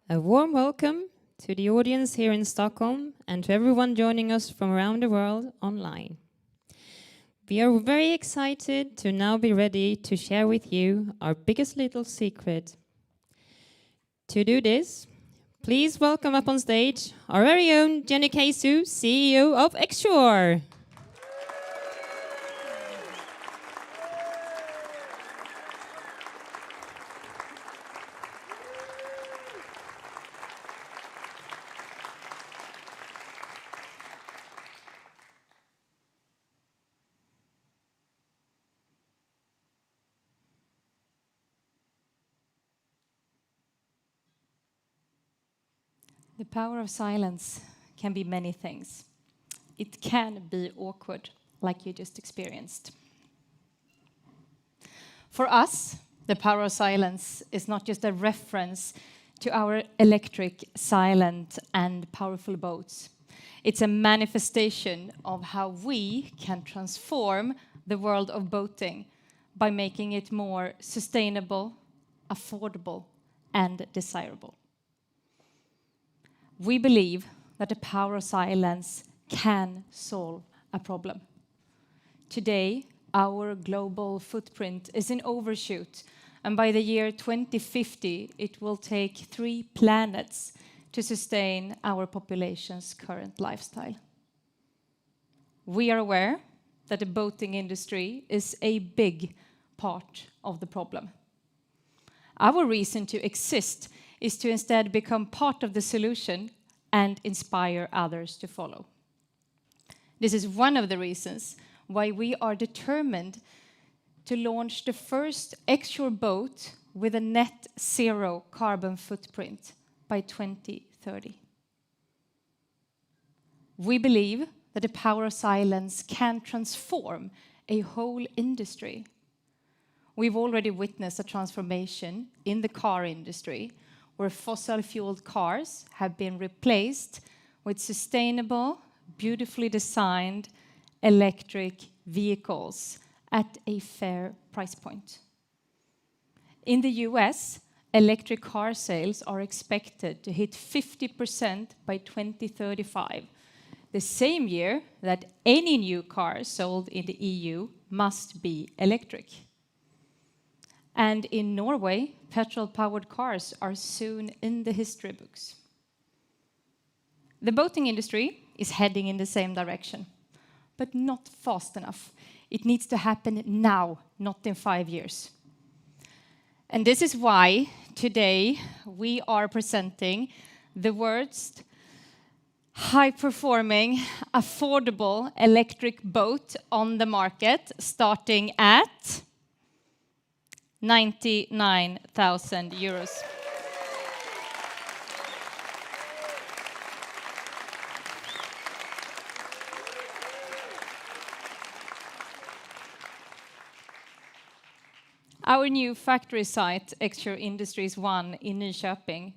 A warm welcome to the audience here in Stockholm and to everyone joining us from around the world online. We are very excited to now be ready to share with you our biggest little secret. To do this, please welcome up on stage our very own Jenny Keisu, CEO of Xshore. The power of silence can be many things. It can be awkward, like you just experienced. For us, the power of silence is not just a reference to our electric, silent, and powerful boats. It's a manifestation of how we can transform the world of boating by making it more sustainable, affordable, and desirable. We believe that the power of silence can solve a problem. Today, our global footprint is in overshoot, and by the year 2050, it will take 3 planets to sustain our population's current lifestyle. We are aware that the boating industry is a big part of the problem. Our reason to exist is to instead become part of the solution and inspire others to follow. This is one of the reasons why we are determined to launch the first Xshore boat with a net zero carbon footprint by 2030. We believe that the power of silence can transform a whole industry. We've already witnessed a transformation in the car industry, where fossil-fueled cars have been replaced with sustainable, beautifully designed electric vehicles at a fair price point. In the US, electric car sales are expected to hit 50% by 2035, the same year that any new car sold in the EU must be electric. And in Norway, petrol-powered cars are soon in the history books. The boating industry is heading in the same direction, but not fast enough. It needs to happen now, not in 5 years. And this is why today we are presenting the world's high-performing, affordable electric boat on the market, starting at 99,000 euros. Our new factory site, Xshore Industries 1 in Nyköping,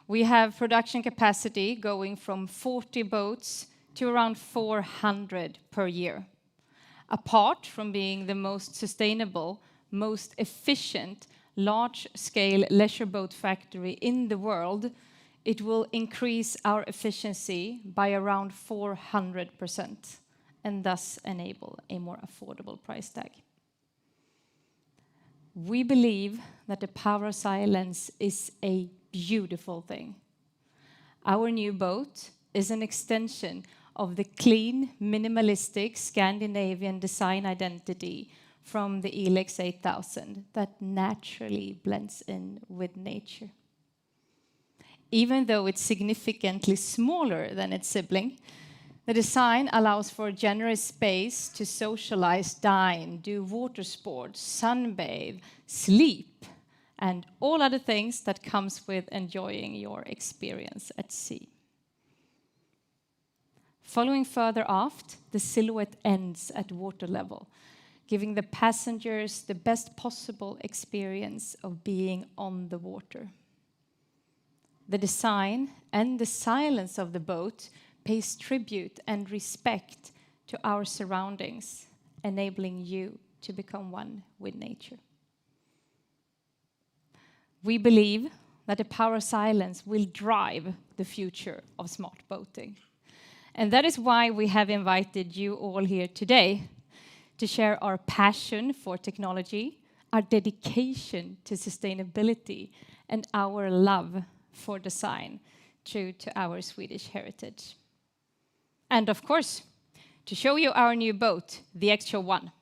we have production capacity going from 40 boats to around 400 per year. Apart from being the most sustainable, most efficient, large-scale leisure boat factory in the world, it will increase our efficiency by around 400% and thus enable a more affordable price tag. We believe that the power of silence is a beautiful thing. Our new boat is an extension of the clean, minimalistic Scandinavian design identity from the Elex 8000 that naturally blends in with nature. Even though it's significantly smaller than its sibling, the design allows for generous space to socialize, dine, do water sports, sunbathe, sleep, and all other things that comes with enjoying your experience at sea. Following further aft, the silhouette ends at water level, giving the passengers the best possible experience of being on the water. The design and the silence of the boat pays tribute and respect to our surroundings, enabling you to become one with nature. We believe that the power of silence will drive the future of smart boating. And that is why we have invited you all here today to share our passion for technology, our dedication to sustainability, and our love for design, true to our Swedish heritage. And of course, to show you our new boat, the Extra One.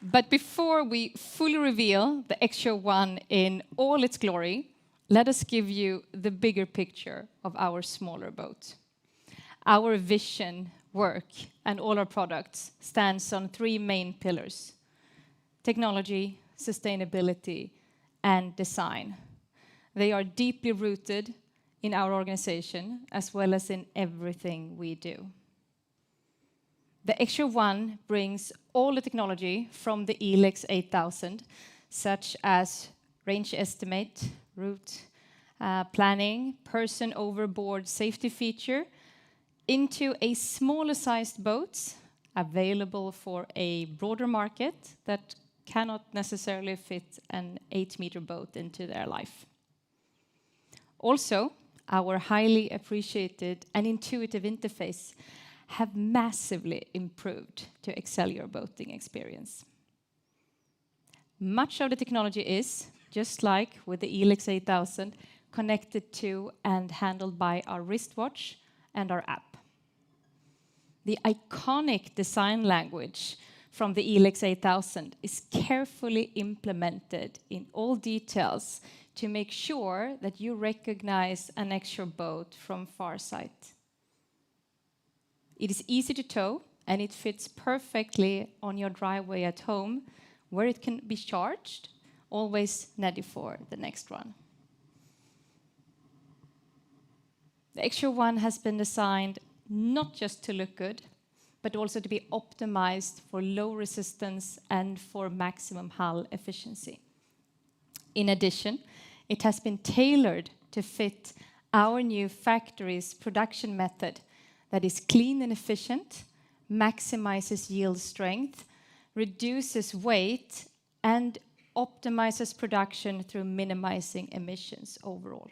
But before we fully reveal the Extra One in all its glory, let us give you the bigger picture of our smaller boat. Our vision, work, and all our products stands on three main pillars: technology, sustainability, and design. They are deeply rooted in our organization as well as in everything we do. The Extra One brings all the technology from the ELEX 8000, such as range estimate, route planning, person overboard safety feature, into a smaller sized boat available for a broader market that cannot necessarily fit an 8-meter boat into their life. Also, our highly appreciated and intuitive interface have massively improved to excel your boating experience. Much of the technology is, just like with the ELEX 8000, connected to and handled by our wristwatch and our app. The iconic design language from the ELEX 8000 is carefully implemented in all details to make sure that you recognize an extra boat from far sight. It is easy to tow, and it fits perfectly on your driveway at home, where it can be charged, always ready for the next one. The Extra One has been designed not just to look good, but also to be optimized for low resistance and for maximum hull efficiency. In addition, it has been tailored to fit our new factory's production method that is clean and efficient, maximizes yield strength, reduces weight, and optimizes production through minimizing emissions overall.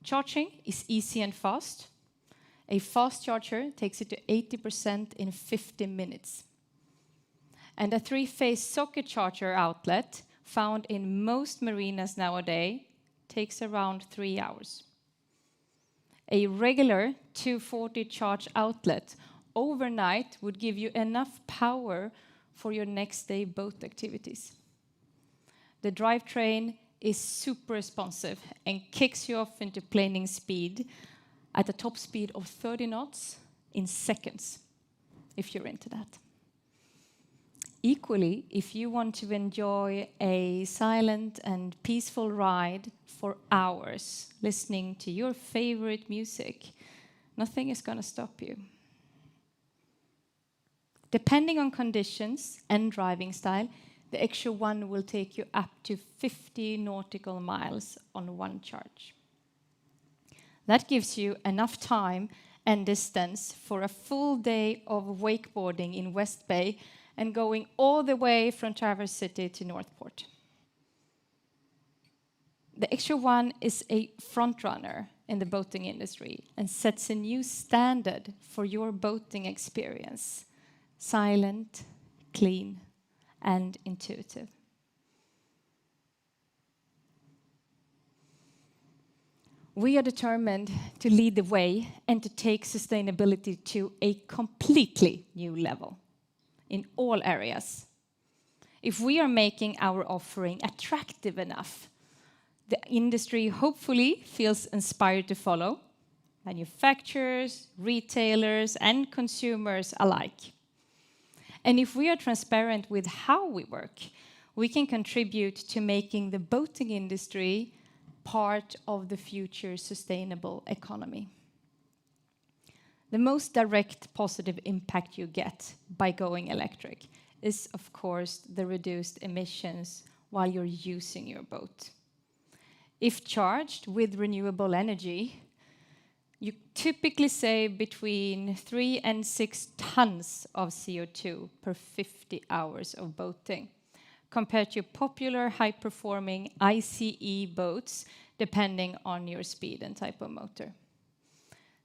Charging is easy and fast. A fast charger takes it to 80% in 50 minutes. And a 3-phase socket charger outlet found in most marinas nowadays takes around 3 hours. A regular 240 charge outlet overnight would give you enough power for your next day boat activities. The drivetrain is super responsive and kicks you off into planing speed at a top speed of 30 knots in seconds, if you're into that. Equally, if you want to enjoy a silent and peaceful ride for hours, listening to your favorite music, nothing is going to stop you. Depending on conditions and driving style, the Extra One will take you up to 50 nautical miles on one charge. That gives you enough time and distance for a full day of wakeboarding in West Bay and going all the way from Traverse City to Northport. The Extra One is a frontrunner in the boating industry and sets a new standard for your boating experience: silent, clean, and intuitive. We are determined to lead the way and to take sustainability to a completely new level in all areas. If we are making our offering attractive enough, the industry hopefully feels inspired to follow, manufacturers, retailers, and consumers alike. And if we are transparent with how we work, we can contribute to making the boating industry part of the future sustainable economy. The most direct positive impact you get by going electric is, of course, the reduced emissions while you're using your boat. If charged with renewable energy, You typically save between 3 and 6 tons of CO2 per 50 hours of boating, compared to popular high-performing ICE boats, depending on your speed and type of motor.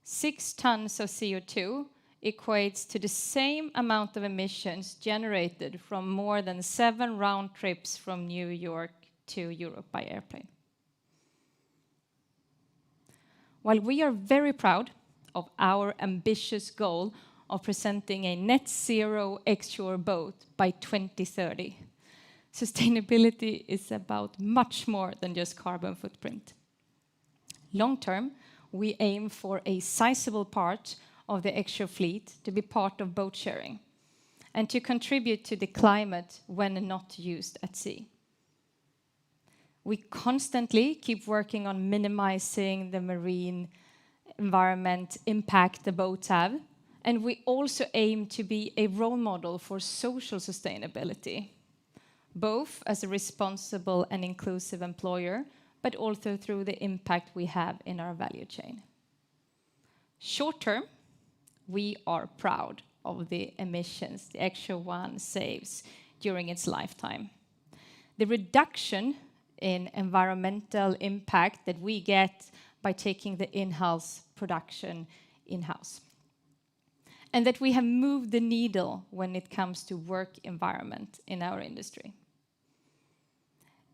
6 tons of CO2 equates to the same amount of emissions generated from more than 7 round trips from New York to Europe by airplane. While we are very proud of our ambitious goal of presenting a net zero X-shore boat by 2030, sustainability is about much more than just carbon footprint. Long term, we aim for a sizable part of the X-shore fleet to be part of boat sharing and to contribute to the climate when not used at sea. We constantly keep working on minimizing the marine environment impact the boats have, and we also aim to be a role model for social sustainability, both as a responsible and inclusive employer, but also through the impact we have in our value chain. Short term, we are proud of the emissions the X-shore One saves during its lifetime. The reduction in environmental impact that we get by taking the in-house production in-house. And that we have moved the needle when it comes to work environment in our industry.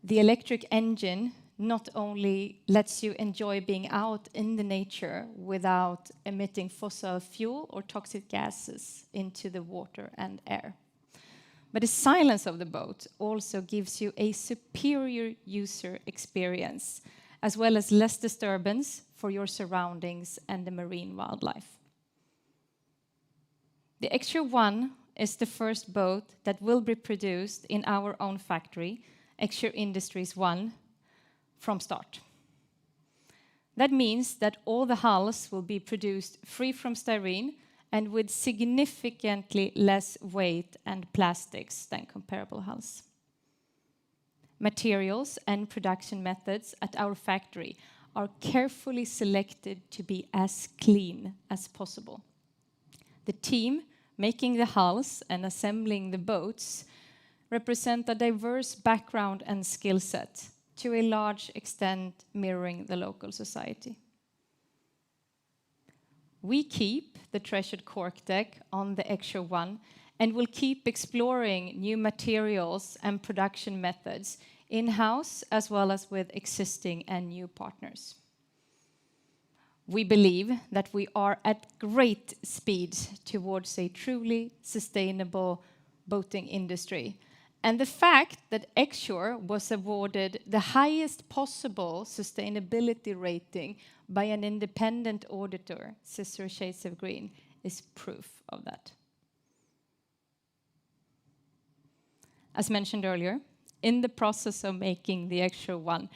The electric engine not only lets you enjoy being out in the nature without emitting fossil fuel or toxic gases into the water and air, but the silence of the boat also gives you a superior user experience, as well as less disturbance for your surroundings and the marine wildlife. The X-shore One is the first boat that will be produced in our own factory, X-shore Industries 1, from start. That means that all the hulls will be produced free from styrene and with significantly less weight and plastics than comparable hulls. Materials and production methods at our factory are carefully selected to be as clean as possible. The team making the hulls and assembling the boats represent a diverse background and skill set, to a large extent mirroring the local society. We keep the treasured cork deck on the X-shore One and will keep exploring new materials and production methods in-house as well as with existing and new partners. We believe that we are at great speed towards a truly sustainable boating industry. And the fact that X-shore was awarded the highest possible sustainability rating by an independent auditor, Sister Shades of Green, is proof of that. As mentioned earlier, in the process of making the X-shore One,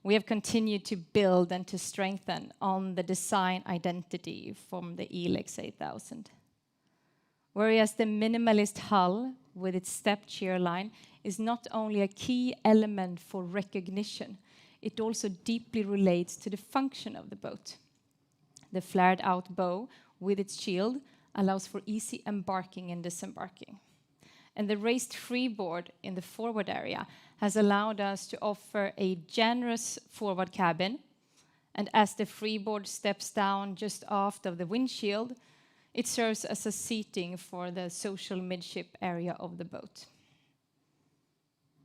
we have continued to build and to strengthen on the design identity from the Elex 8000. Whereas the minimalist hull with its step cheer line is not only a key element for recognition, it also deeply relates to the function of the boat. The flared out bow with its shield allows for easy embarking and disembarking. And the raised freeboard in the forward area has allowed us to offer a generous forward cabin. And as the freeboard steps down just aft of the windshield, it serves as a seating for the social midship area of the boat.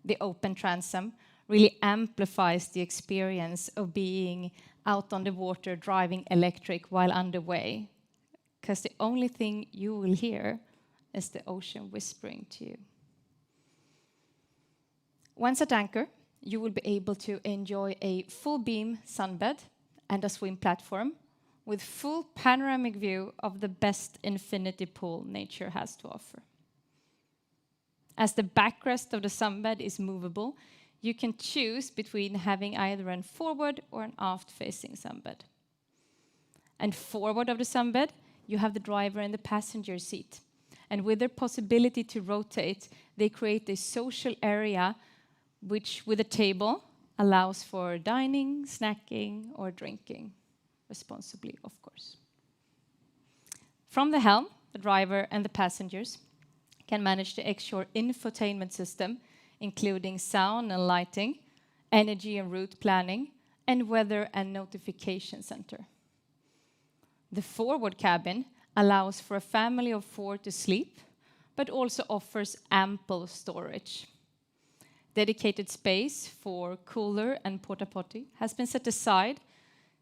The open transom really amplifies the experience of being out on the water driving electric while underway, because the only thing you will hear is the ocean whispering to you. Once at anchor, you will be able to enjoy a full beam sunbed and a swim platform with full panoramic view of the best infinity pool nature has to offer. As the backrest of the sunbed is movable, you can choose between having either an forward or an aft-facing sunbed. And forward of the sunbed, you have the driver and the passenger seat. And with their possibility to rotate, they create a social area which, with a table, allows for dining, snacking, or drinking. responsibly, of course. From the helm, the driver and the passengers can manage the Xshore infotainment system, including sound and lighting, energy and route planning, and weather and notification center. The forward cabin allows for a family of 4 to sleep, but also offers ample storage. Dedicated space for cooler and porta potty has been set aside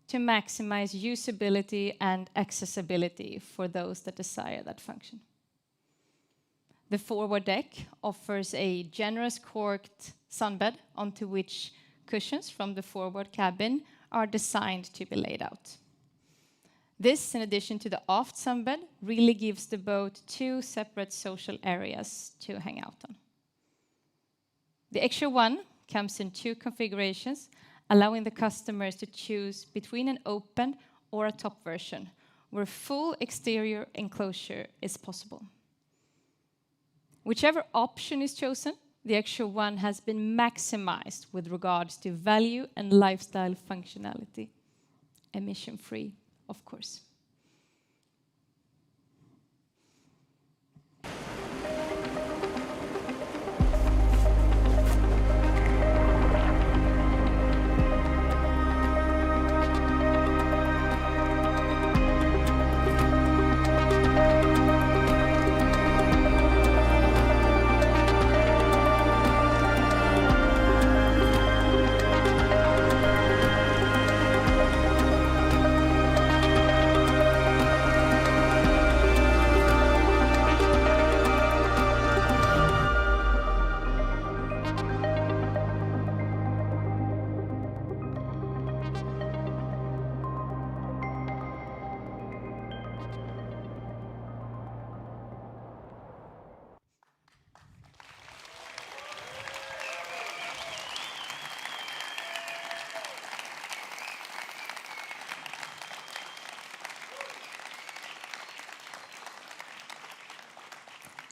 to maximize usability and accessibility for those that desire that function. The forward deck offers a generous corked sunbed onto which cushions from the forward cabin are designed to be laid out. This, in addition to the aft sunbed, really gives the boat 2 separate social areas to hang out on. The Xshore One comes in 2 configurations, allowing the customers to choose between an open or a top version, where full exterior enclosure is possible. Whichever option is chosen, the Xshore One has been maximized with regards to value and lifestyle functionality. Emission-free, of course.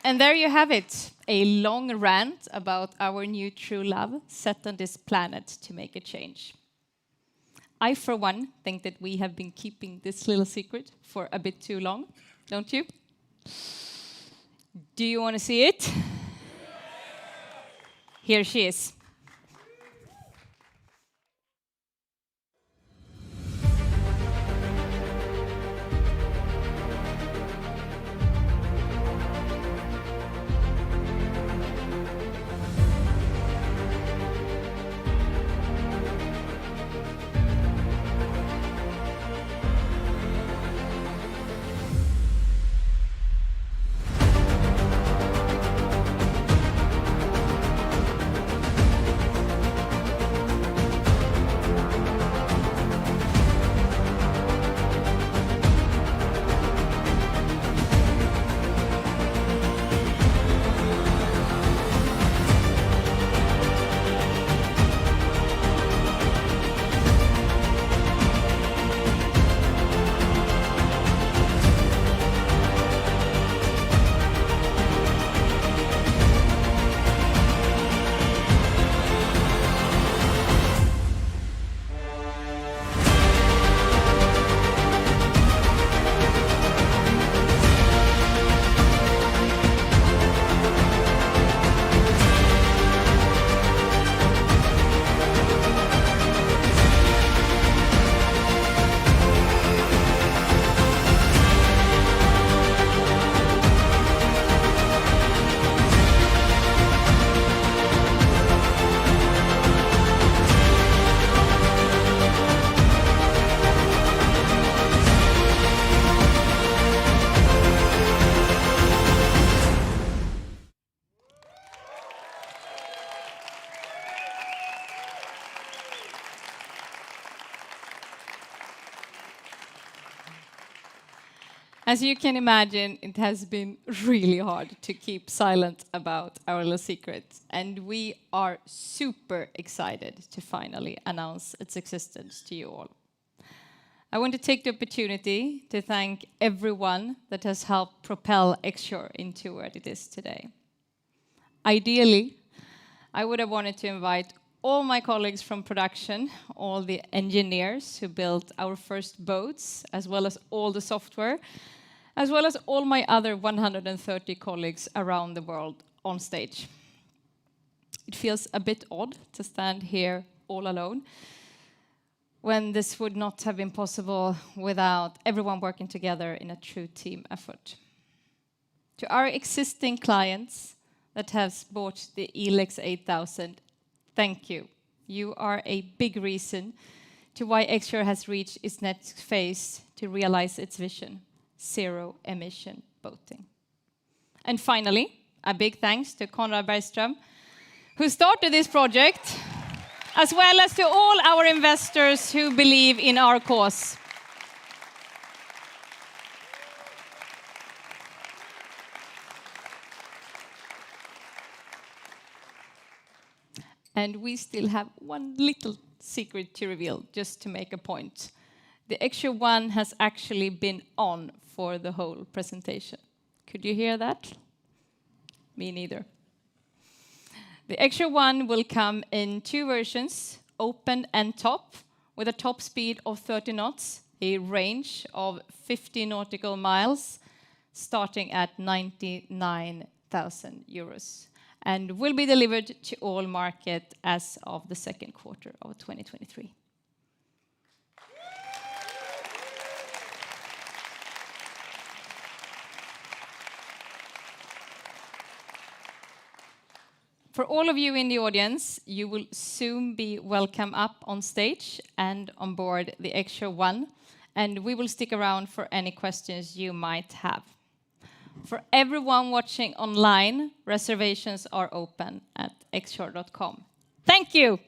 And there you have it, a long rant about our new true love set on this planet to make a change. I, for one, think that we have been keeping this little secret for a bit too long, don't you? Do you want to see it? Here she is. As you can imagine, it has been really hard to keep silent about our little secret, and we are super excited to finally announce its existence to you all. I want to take the opportunity to thank everyone that has helped propel Xshore into where it is today. Ideally, I would have wanted to invite all my colleagues from production, all the engineers who built our first boats, as well as all the software, as well as all my other 130 colleagues around the world on stage. It feels a bit odd to stand here all alone, when this would not have been possible without everyone working together in a true team effort. To our existing clients that have bought the Elex 8000, thank you. You are a big reason to why X-Shore has reached its next phase to realize its vision, zero-emission boating. And finally, a big thanks to Konrad Bergström, who started this project, as well as to all our investors who believe in our cause. And we still have one little secret to reveal, just to make a point. The X-Shore One has actually been on for the whole presentation. Could you hear that? Me neither. The X-Shore One will come in two versions, open and top, with a top speed of 30 knots, a range of 50 nautical miles, starting at 99,000 euros, and will be delivered to all markets as of the second quarter of 2023. For all of you in the audience, you will soon be welcome up on stage and on board the X-Shore One, and we will stick around for any questions you might have. For everyone watching online, reservations are open at xshore.com. Thank you!